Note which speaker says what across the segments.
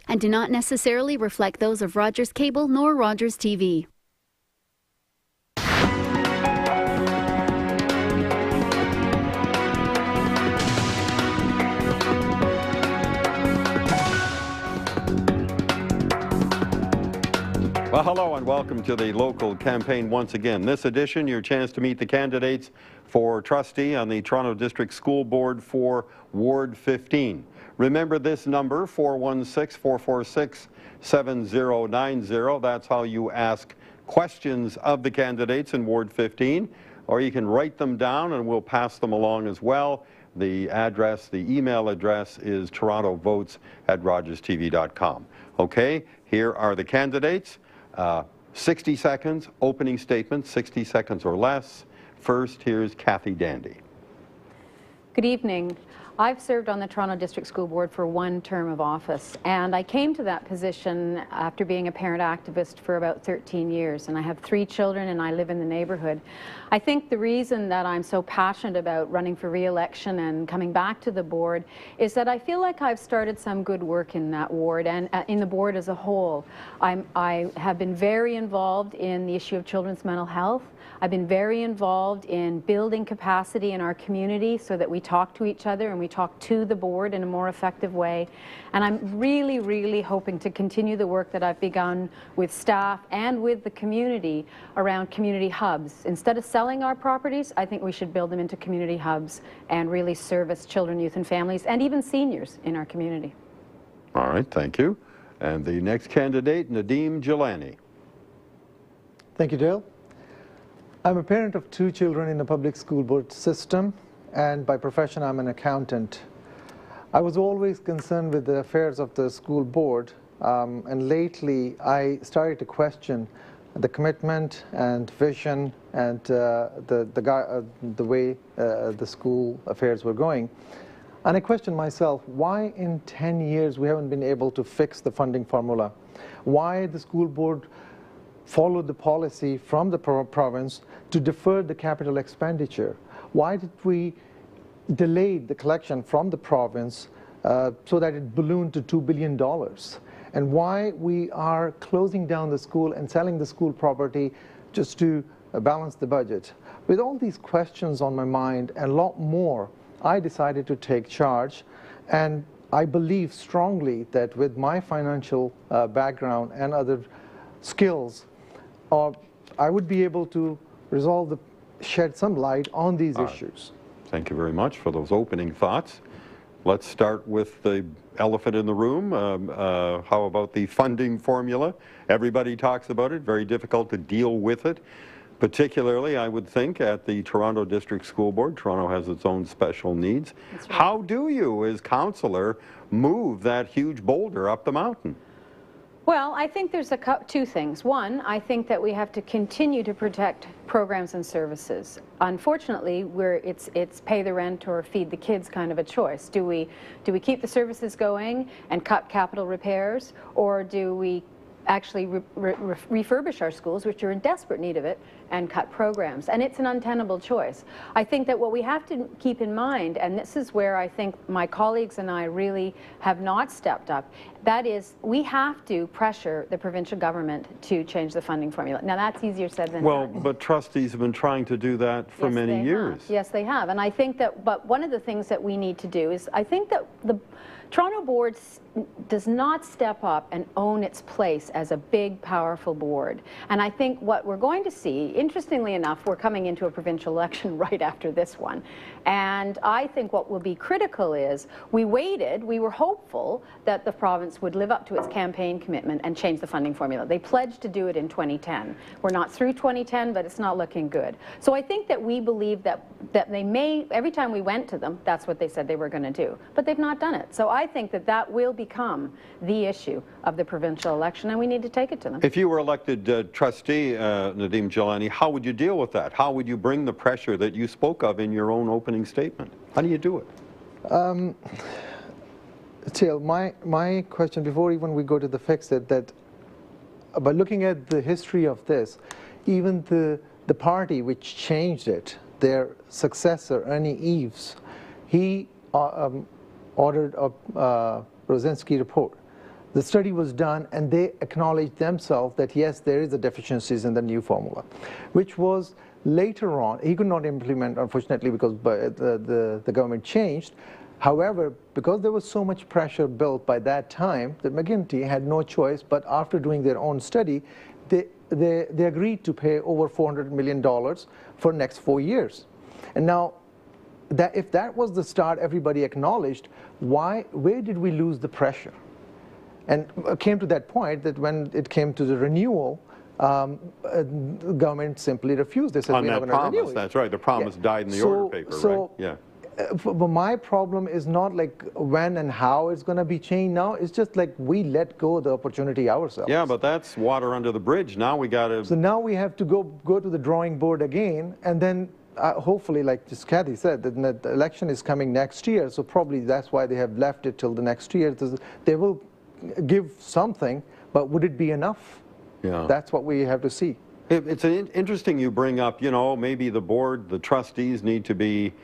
Speaker 1: and do not necessarily reflect those of Rogers Cable nor Rogers TV.
Speaker 2: Well, hello and welcome to the local campaign once again. This edition, your chance to meet the candidates for trustee on the Toronto District School Board for Ward 15. Remember this number, 416-446-7090. That's how you ask questions of the candidates in Ward 15, or you can write them down and we'll pass them along as well. The address, the email address is torontovotes@rogerstv.com. Okay, here are the candidates. 60 seconds, opening statement, 60 seconds or less. First, here's Kathy Dandy.
Speaker 3: Good evening. I've served on the Toronto District School Board for one term of office, and I came to that position after being a parent activist for about 13 years, and I have 3 children and I live in the neighborhood. I think the reason that I'm so passionate about running for re-election and coming back to the board is that I feel like I've started some good work in that ward and in the board as a whole. I have been very involved in the issue of children's mental health. I've been very involved in building capacity in our community so that we talk to each other and we talk to the board in a more effective way. And I'm really, really hoping to continue the work that I've begun with staff and with the community around community hubs. Instead of selling our properties, I think we should build them into community hubs and really service children, youth and families, and even seniors in our community.
Speaker 2: All right, thank you. And the next candidate, Nadeem Jelani.
Speaker 4: Thank you, Dale. I'm a parent of 2 children in the public school board system, and by profession I'm an accountant. I was always concerned with the affairs of the school board, and lately I started to question the commitment and vision and the way the school affairs were going. And I questioned myself, why in 10 years we haven't been able to fix the funding formula? Why the school board followed the policy from the province to defer the capital expenditure? Why did we delay the collection from the province so that it ballooned to $2 billion? And why we are closing down the school and selling the school property just to balance the budget? With all these questions on my mind and a lot more, I decided to take charge, and I believe strongly that with my financial background and other skills, I would be able to shed some light on these issues.
Speaker 2: Thank you very much for those opening thoughts. Let's start with the elephant in the room. How about the funding formula? Everybody talks about it, very difficult to deal with it. Particularly, I would think, at the Toronto District School Board. Toronto has its own special needs. That's right. How do you, as councillor, move that huge boulder up the mountain?
Speaker 3: Well, I think there's 2 things. One, I think that we have to continue to protect programs and services. Unfortunately, it's pay the rent or feed the kids kind of a choice. Do we keep the services going and cut capital repairs, or do we actually refurbish our schools, which are in desperate need of it, and cut programs? And it's an untenable choice. I think that what we have to keep in mind, and this is where I think my colleagues and I really have not stepped up, that is, we have to pressure the provincial government to change the funding formula. Now that's easier said than done.
Speaker 2: Well, but trustees have been trying to do that for many years.
Speaker 3: Yes, they have. And I think that, but one of the things that we need to do is, I think that the Toronto Board does not step up and own its place as a big, powerful board. And I think what we're going to see, interestingly enough, we're coming into a provincial election right after this one. And I think what will be critical is, we waited, we were hopeful that the province would live up to its campaign commitment and change the funding formula. They pledged to do it in 2010. We're not through 2010, but it's not looking good. So I think that we believe that they may, every time we went to them, that's what they said they were going to do. But they've not done it. So I think that that will become the issue of the provincial election, and we need to take it to them. If
Speaker 2: you were elected trustee, Nadeem Jelani, how would you deal with that? How would you bring the pressure that you spoke of in your own opening statement? How do you do it?
Speaker 4: Till, my question before even we go to the fix it, that by looking at the history of this, even the party which changed it, their successor, Ernie Eves, he ordered a Rosinski report The study was done, and they acknowledged themselves that yes, there is a deficiencies in the new formula, which was later on, he could not implement, unfortunately, because the government changed. However, because there was so much pressure built by that time, that McGinty had no choice, but after doing their own study, they agreed to pay over $400 million for next 4 years. And now, if that was the start, everybody acknowledged, where did we lose the pressure? And came to that point that when it came to the renewal, the government simply refused. They said,
Speaker 2: on that promise, that's right. The promise died in the order paper, right? Yeah.
Speaker 4: But my problem is not like when and how it's going to be changed now. It's just like we let go of the opportunity ourselves.
Speaker 2: Yeah, but that's water under the bridge. Now we got to.
Speaker 4: So now we have to go to the drawing board again, and then hopefully, like just Kathy said, that the election is coming next year. So probably that's why they have left it till the next year. They will give something, but would it be enough?
Speaker 2: Yeah.
Speaker 4: That's what we have to see.
Speaker 2: It's interesting you bring up, you know, maybe the board, the trustees need to be,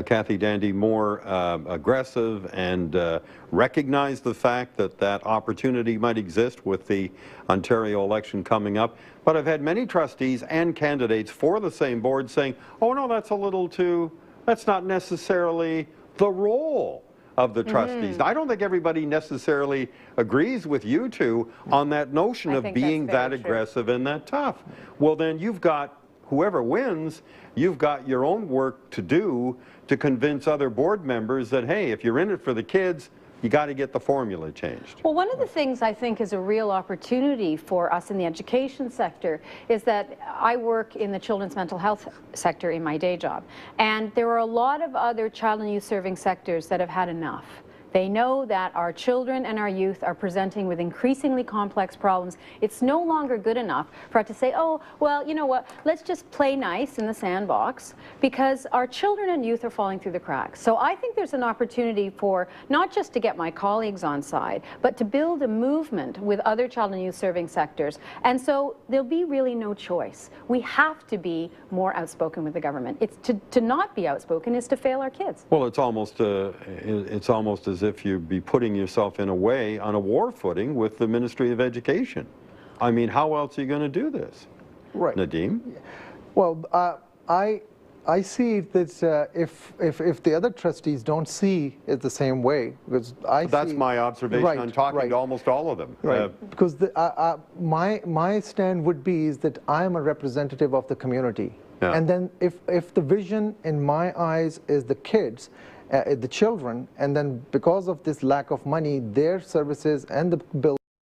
Speaker 2: Kathy Dandy, more aggressive and recognize the fact that that opportunity might exist with the Ontario election coming up. But I've had many trustees and candidates for the same board saying, oh no, that's a little too, that's not necessarily the role of the trustees. I don't think everybody necessarily agrees with you two on that notion of being that aggressive and that tough. Well, then you've got, whoever wins, you've got your own work to do to convince other board members that, hey, if you're in it for the kids, you got to get the formula changed.
Speaker 3: Well, one of the things I think is a real opportunity for us in the education sector is that I work in the children's mental health sector in my day job. And there are a lot of other child and youth serving sectors that have had enough. They know that our children and our youth are presenting with increasingly complex problems. It's no longer good enough for us to say, oh, well, you know what, let's just play nice in the sandbox, because our children and youth are falling through the cracks. So I think there's an opportunity for not just to get my colleagues on side, but to build a movement with other child and youth serving sectors. And so there'll be really no choice. We have to be more outspoken with the government. It's to not be outspoken is to fail our kids.
Speaker 2: Well, it's almost as if you'd be putting yourself in a way on a war footing with the Ministry of Education. I mean, how else are you going to do this?
Speaker 4: Right.
Speaker 2: Nadeem?
Speaker 4: Well, I see that if the other trustees don't see it the same way, because
Speaker 2: that's my observation.
Speaker 4: Right,
Speaker 2: I'm talking to almost all of them.
Speaker 4: Right. Because my stand would be is that I am a representative of the community. Yeah. And then if the vision in my eyes is the kids, the children, and then because of this lack of money, their services and the bill